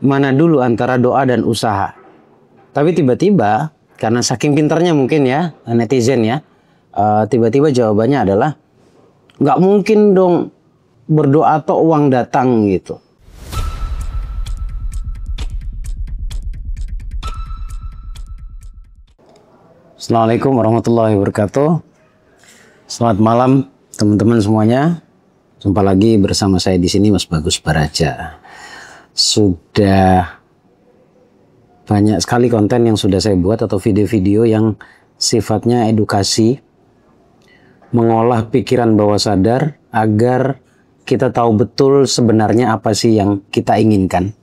mana dulu antara doa dan usaha. Tapi tiba-tiba karena saking pintarnya mungkin ya netizen ya, tiba-tiba jawabannya adalah nggak mungkin dong berdoa atau uang datang gitu. Assalamualaikum warahmatullahi wabarakatuh. Selamat malam teman-teman semuanya. Jumpa lagi bersama saya di sini Mas Bagus Baraja. Sudah banyak sekali konten yang sudah saya buat atau video-video yang sifatnya edukasi, mengolah pikiran bawah sadar agar kita tahu betul sebenarnya apa sih yang kita inginkan.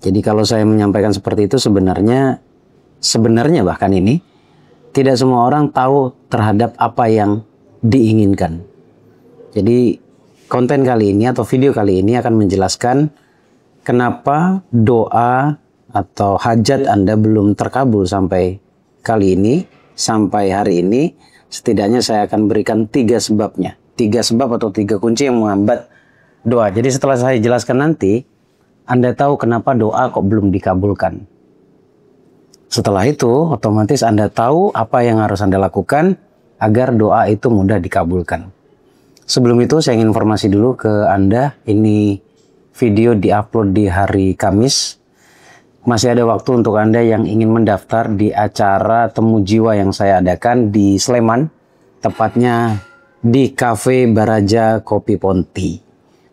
Jadi kalau saya menyampaikan seperti itu sebenarnya bahkan ini tidak semua orang tahu terhadap apa yang diinginkan. Jadi konten kali ini atau video kali ini akan menjelaskan kenapa doa atau hajat Anda belum terkabul sampai kali ini, sampai hari ini. Setidaknya saya akan berikan 3 sebabnya. 3 sebab atau 3 kunci yang menghambat doa. Jadi setelah saya jelaskan nanti, Anda tahu kenapa doa kok belum dikabulkan. Setelah itu, otomatis Anda tahu apa yang harus Anda lakukan agar doa itu mudah dikabulkan. Sebelum itu, saya ingin informasi dulu ke Anda. Ini video diupload di hari Kamis. Masih ada waktu untuk Anda yang ingin mendaftar di acara Temu Jiwa yang saya adakan di Sleman. Tepatnya di Cafe Baraja Kopi Ponti.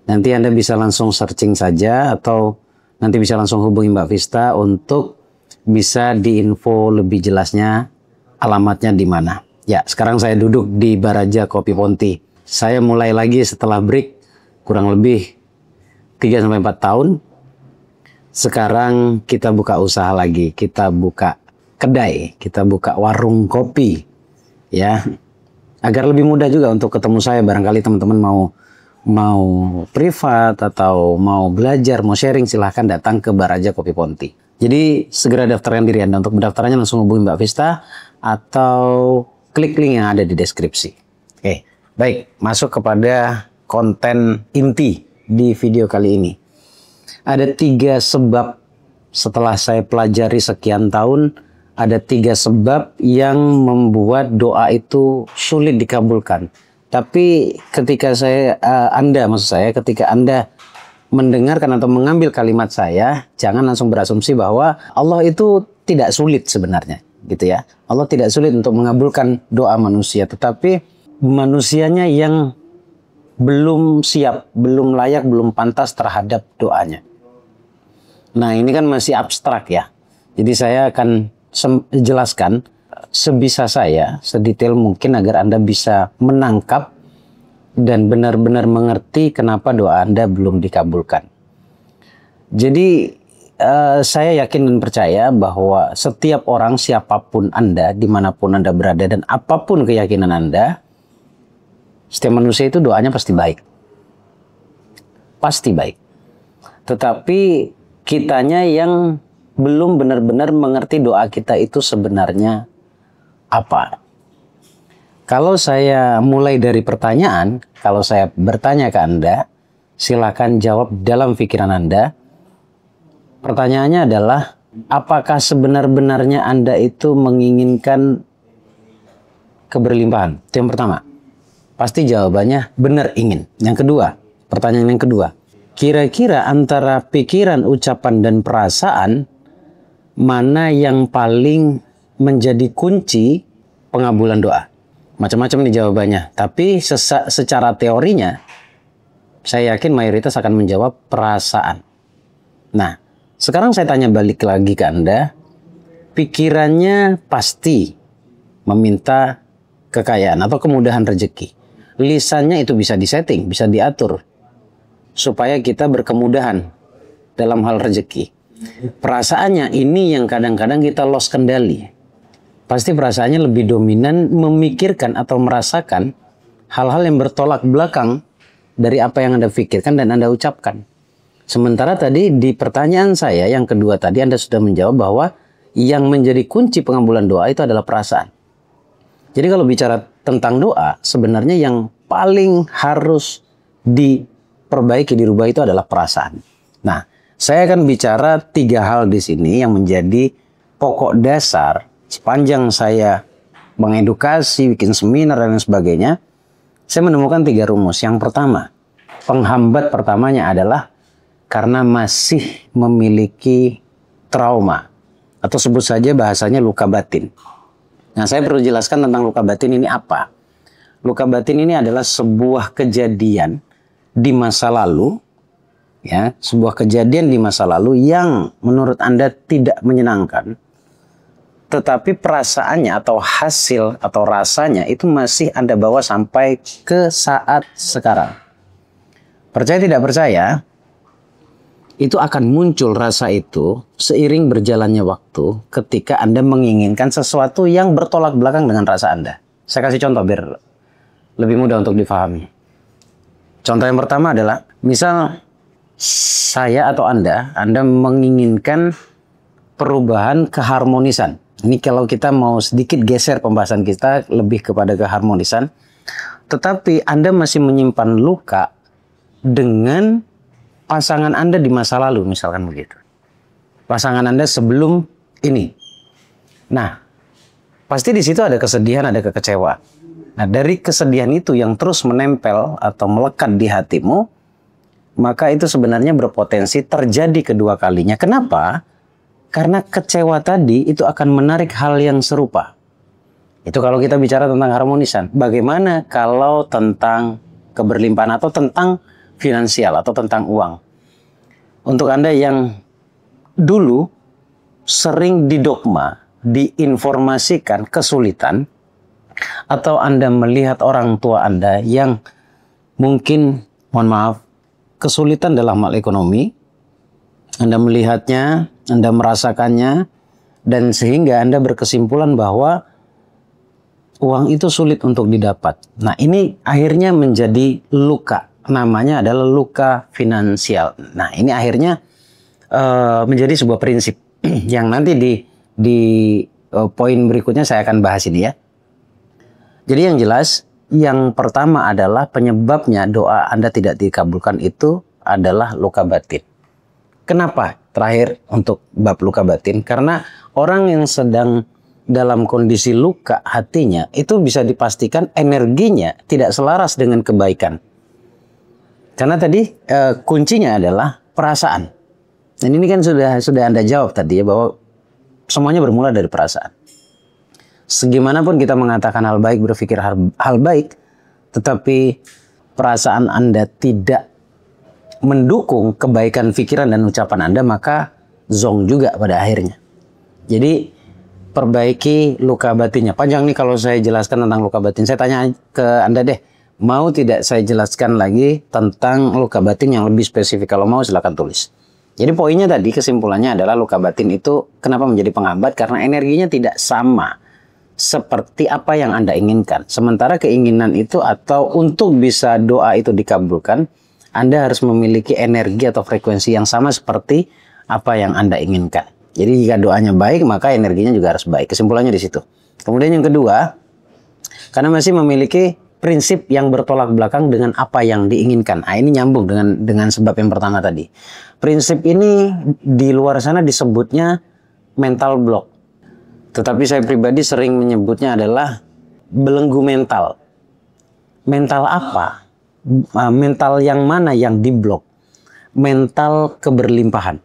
Nanti Anda bisa langsung searching saja atau nanti bisa langsung hubungi Mbak Vista untuk bisa diinfo lebih jelasnya alamatnya di mana. Ya, sekarang saya duduk di Baraja Kopi Ponti. Saya mulai lagi setelah break kurang lebih 3-4 tahun. Sekarang kita buka usaha lagi, kita buka kedai, kita buka warung kopi. Ya, agar lebih mudah juga untuk ketemu saya. Barangkali teman-teman mau privat atau mau belajar, mau sharing, silahkan datang ke Baraja Kopi Ponti. Jadi segera daftarkan diri Anda. Untuk pendaftarannya langsung hubungi Mbak Vista atau klik link yang ada di deskripsi. Oke, baik, masuk kepada konten inti di video kali ini. Ada 3 sebab setelah saya pelajari sekian tahun, ada 3 sebab yang membuat doa itu sulit dikabulkan. Tapi ketika ketika Anda mendengarkan atau mengambil kalimat saya, jangan langsung berasumsi bahwa Allah itu tidak sulit sebenarnya, gitu ya. Allah tidak sulit untuk mengabulkan doa manusia, tetapi manusianya yang belum siap, belum layak, belum pantas terhadap doanya. Nah, ini kan masih abstrak ya. Jadi saya akan jelaskan sebisa saya, sedetail mungkin agar Anda bisa menangkap dan benar-benar mengerti kenapa doa Anda belum dikabulkan. Jadi saya yakin dan percaya bahwa setiap orang, siapapun Anda, dimanapun Anda berada dan apapun keyakinan Anda, setiap manusia itu doanya pasti baik. Pasti baik. Tetapi kitanya yang belum benar-benar mengerti doa kita itu sebenarnya apa. Kalau saya mulai dari pertanyaan, kalau saya bertanya ke Anda, silakan jawab dalam pikiran Anda. Pertanyaannya adalah, apakah sebenar-benarnya Anda itu menginginkan keberlimpahan? Itu yang pertama. Pasti jawabannya benar ingin. Yang kedua, pertanyaan yang kedua. Kira-kira antara pikiran, ucapan, dan perasaan, mana yang paling menjadi kunci pengabulan doa? Macam-macam nih jawabannya. Tapi secara teorinya, saya yakin mayoritas akan menjawab perasaan. Nah, sekarang saya tanya balik lagi ke Anda. Pikirannya pasti meminta kekayaan atau kemudahan rezeki. Lisannya itu bisa disetting, bisa diatur. Supaya kita berkemudahan dalam hal rezeki. Perasaannya ini yang kadang-kadang kita lost kendali. Pasti perasaannya lebih dominan memikirkan atau merasakan hal-hal yang bertolak belakang dari apa yang Anda pikirkan dan Anda ucapkan. Sementara tadi di pertanyaan saya yang kedua tadi Anda sudah menjawab bahwa yang menjadi kunci pengabulan doa itu adalah perasaan. Jadi kalau bicara tentang doa, sebenarnya yang paling harus diperbaiki, dirubah itu adalah perasaan. Nah, Saya akan bicara 3 hal di sini yang menjadi pokok dasar sepanjang saya mengedukasi, bikin seminar dan lain sebagainya. Saya menemukan 3 rumus. Yang pertama, penghambat pertamanya adalah karena masih memiliki trauma atau sebut saja bahasanya luka batin. Nah, saya perlu jelaskan tentang luka batin ini apa. Luka batin ini adalah sebuah kejadian di masa lalu, ya, sebuah kejadian di masa lalu yang menurut Anda tidak menyenangkan, tetapi perasaannya atau hasil atau rasanya itu masih Anda bawa sampai ke saat sekarang. Percaya tidak percaya, itu akan muncul rasa itu seiring berjalannya waktu ketika Anda menginginkan sesuatu yang bertolak belakang dengan rasa Anda. Saya kasih contoh biar lebih mudah untuk difahami. Contoh yang pertama adalah, misal saya atau Anda menginginkan perubahan keharmonisan. Ini kalau kita mau sedikit geser pembahasan kita lebih kepada keharmonisan. Tetapi Anda masih menyimpan luka dengan pasangan Anda di masa lalu, misalkan begitu. Pasangan Anda sebelum ini. Nah, pasti di situ ada kesedihan, ada kekecewaan. Nah, dari kesedihan itu yang terus menempel atau melekat di hatimu, maka itu sebenarnya berpotensi terjadi kedua kalinya. Kenapa? Karena kecewa tadi itu akan menarik hal yang serupa. Itu kalau kita bicara tentang harmonisan. Bagaimana kalau tentang keberlimpahan atau tentang finansial atau tentang uang? Untuk Anda yang dulu sering didogma, diinformasikan kesulitan, atau Anda melihat orang tua Anda yang mungkin, mohon maaf, kesulitan dalam hal ekonomi, Anda melihatnya, Anda merasakannya, dan sehingga Anda berkesimpulan bahwa uang itu sulit untuk didapat. Nah, ini akhirnya menjadi luka. Namanya adalah luka finansial. Nah, ini akhirnya menjadi sebuah prinsip yang nanti di poin berikutnya saya akan bahas ini ya. Jadi yang jelas, yang pertama adalah penyebabnya doa Anda tidak dikabulkan itu adalah luka batin. Kenapa? Terakhir untuk bab luka batin, karena orang yang sedang dalam kondisi luka hatinya itu bisa dipastikan energinya tidak selaras dengan kebaikan. Karena tadi kuncinya adalah perasaan. Dan ini kan sudah Anda jawab tadi ya, bahwa semuanya bermula dari perasaan. Segimanapun kita mengatakan hal baik, berpikir hal baik, tetapi perasaan Anda tidak mendukung kebaikan pikiran dan ucapan Anda, maka zong juga pada akhirnya. Jadi perbaiki luka batinnya. Panjang nih kalau saya jelaskan tentang luka batin. Saya tanya ke Anda deh, mau tidak saya jelaskan lagi tentang luka batin yang lebih spesifik? Kalau mau silakan tulis. Jadi poinnya tadi, kesimpulannya adalah luka batin itu kenapa menjadi penghambat? Karena energinya tidak sama seperti apa yang Anda inginkan. Sementara keinginan itu atau untuk bisa doa itu dikabulkan, Anda harus memiliki energi atau frekuensi yang sama seperti apa yang Anda inginkan. Jadi jika doanya baik, maka energinya juga harus baik. Kesimpulannya di situ. Kemudian yang kedua, karena masih memiliki prinsip yang bertolak belakang dengan apa yang diinginkan. Nah, ini nyambung dengan sebab yang pertama tadi. Prinsip ini di luar sana disebutnya mental block. Tetapi saya pribadi sering menyebutnya adalah belenggu mental. Mental apa? Mental yang mana yang diblok? Mental keberlimpahan.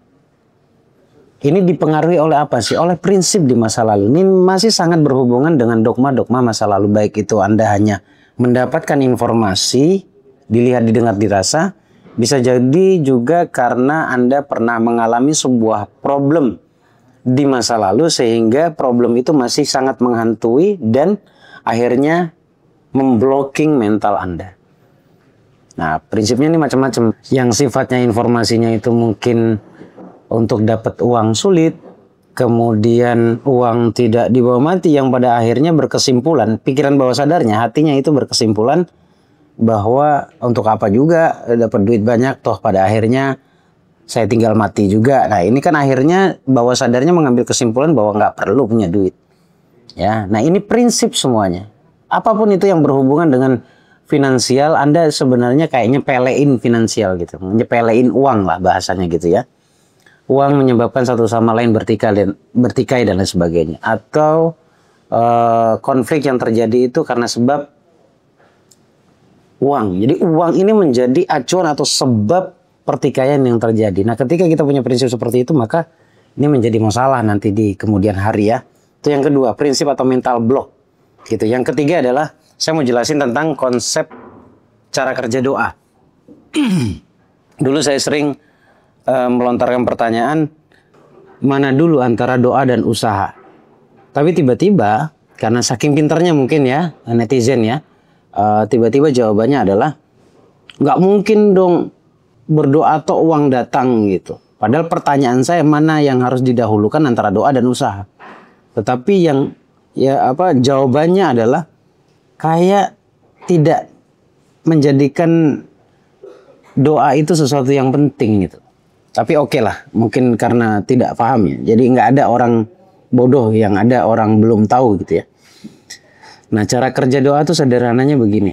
Ini dipengaruhi oleh apa sih? Oleh prinsip di masa lalu. Ini masih sangat berhubungan dengan dogma-dogma masa lalu. Baik itu Anda hanya mendapatkan informasi, dilihat, didengar, dirasa. Bisa jadi juga karena Anda pernah mengalami sebuah problem di masa lalu sehingga problem itu masih sangat menghantui dan akhirnya memblocking mental Anda. Nah, prinsipnya ini macam-macam. Yang sifatnya informasinya itu mungkin untuk dapat uang sulit, kemudian uang tidak dibawa mati, yang pada akhirnya berkesimpulan, pikiran bawah sadarnya, hatinya itu berkesimpulan bahwa untuk apa juga dapat duit banyak, toh pada akhirnya saya tinggal mati juga. Nah, ini kan akhirnya bawah sadarnya mengambil kesimpulan bahwa nggak perlu punya duit. Ya, nah ini prinsip semuanya. Apapun itu yang berhubungan dengan finansial, Anda sebenarnya kayaknya pelein finansial gitu, nyepelein uang lah bahasanya gitu ya. uang menyebabkan satu sama lain bertikai dan lain sebagainya, atau konflik yang terjadi itu karena sebab uang. Jadi uang ini menjadi acuan atau sebab pertikaian yang terjadi. Nah, ketika kita punya prinsip seperti itu, maka ini menjadi masalah nanti di kemudian hari ya. Itu yang kedua, prinsip atau mental block. Gitu. Yang ketiga adalah saya mau jelasin tentang konsep cara kerja doa. Dulu saya sering melontarkan pertanyaan, mana dulu antara doa dan usaha? Tapi tiba-tiba, karena saking pinternya mungkin ya, netizen ya, tiba-tiba jawabannya adalah, nggak mungkin dong berdoa atau uang datang gitu. Padahal pertanyaan saya, mana yang harus didahulukan antara doa dan usaha? Tetapi yang jawabannya adalah kayak tidak menjadikan doa itu sesuatu yang penting gitu. Tapi oke lah, mungkin karena tidak paham ya. Jadi nggak ada orang bodoh yang ada orang belum tahu gitu ya. Nah, cara kerja doa itu sederhananya begini.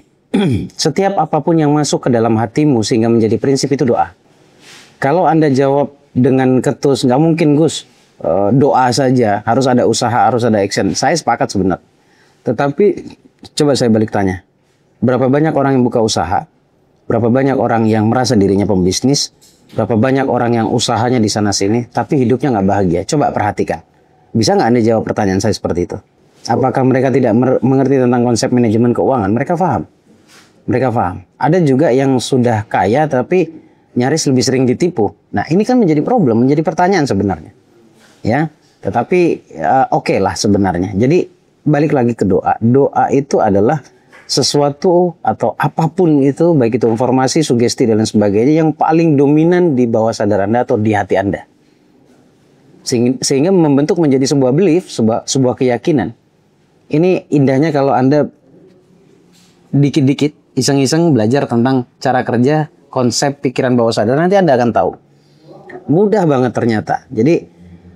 Setiap apapun yang masuk ke dalam hatimu sehingga menjadi prinsip itu doa. Kalau Anda jawab dengan ketus, nggak mungkin Gus, doa saja, harus ada usaha, harus ada action. Saya sepakat sebenarnya. Tetapi coba saya balik tanya. Berapa banyak orang yang buka usaha? Berapa banyak orang yang merasa dirinya pembisnis? Berapa banyak orang yang usahanya di sana sini, tapi hidupnya nggak bahagia? Coba perhatikan. Bisa nggak Anda jawab pertanyaan saya seperti itu? Apakah mereka tidak mengerti tentang konsep manajemen keuangan? Mereka paham. Mereka paham. Ada juga yang sudah kaya, tapi nyaris lebih sering ditipu. Nah, ini kan menjadi problem, menjadi pertanyaan sebenarnya. Ya, tetapi oke lah sebenarnya. Jadi balik lagi ke doa. Doa itu adalah sesuatu atau apapun itu, baik itu informasi, sugesti dan lain sebagainya, yang paling dominan di bawah sadar Anda atau di hati Anda, sehingga membentuk menjadi sebuah belief, sebuah keyakinan. Ini indahnya kalau Anda dikit-dikit iseng-iseng belajar tentang cara kerja konsep pikiran bawah sadar, nanti Anda akan tahu. Mudah banget ternyata. Jadi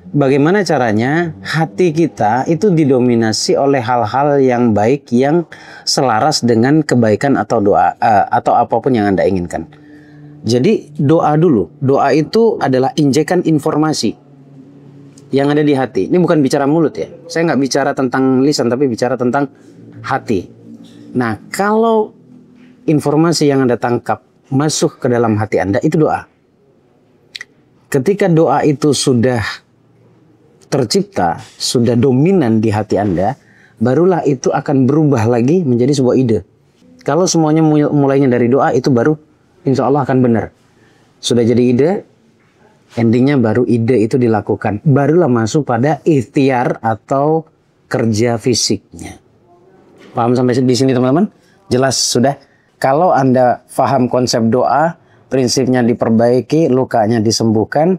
bagaimana caranya hati kita itu didominasi oleh hal-hal yang baik yang selaras dengan kebaikan atau doa atau apapun yang Anda inginkan. Jadi doa dulu. Doa itu adalah injekan informasi yang ada di hati. Ini bukan bicara mulut ya. Saya nggak bicara tentang lisan, tapi bicara tentang hati. Nah, kalau informasi yang Anda tangkap masuk ke dalam hati Anda, itu doa. Ketika doa itu sudah tercipta, sudah dominan di hati Anda, barulah itu akan berubah lagi menjadi sebuah ide. Kalau semuanya mulainya dari doa, itu baru insya Allah akan benar. Sudah jadi ide, endingnya baru ide itu dilakukan. Barulah masuk pada ikhtiar atau kerja fisiknya. Paham sampai di sini teman-teman? Jelas sudah? Kalau Anda paham konsep doa, prinsipnya diperbaiki, lukanya disembuhkan,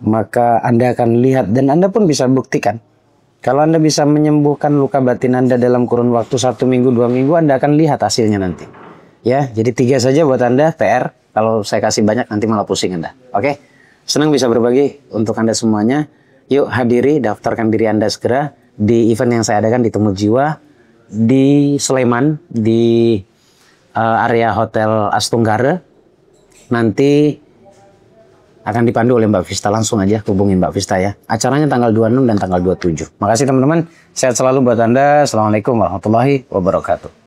maka Anda akan lihat dan Anda pun bisa buktikan. Kalau Anda bisa menyembuhkan luka batin Anda dalam kurun waktu 1 minggu, 2 minggu, Anda akan lihat hasilnya nanti. Ya, jadi 3 saja buat Anda PR. Kalau saya kasih banyak nanti malah pusing Anda. Oke? Senang bisa berbagi untuk Anda semuanya. Yuk hadiri, daftarkan diri Anda segera di event yang saya adakan di Temu Jiwa di Sleman, di area Hotel Astunggara. Nanti akan dipandu oleh Mbak Vista. Langsung aja hubungi Mbak Vista ya. Acaranya tanggal 26 dan tanggal 27. Makasih teman-teman. Sehat selalu buat Anda. Assalamualaikum warahmatullahi wabarakatuh.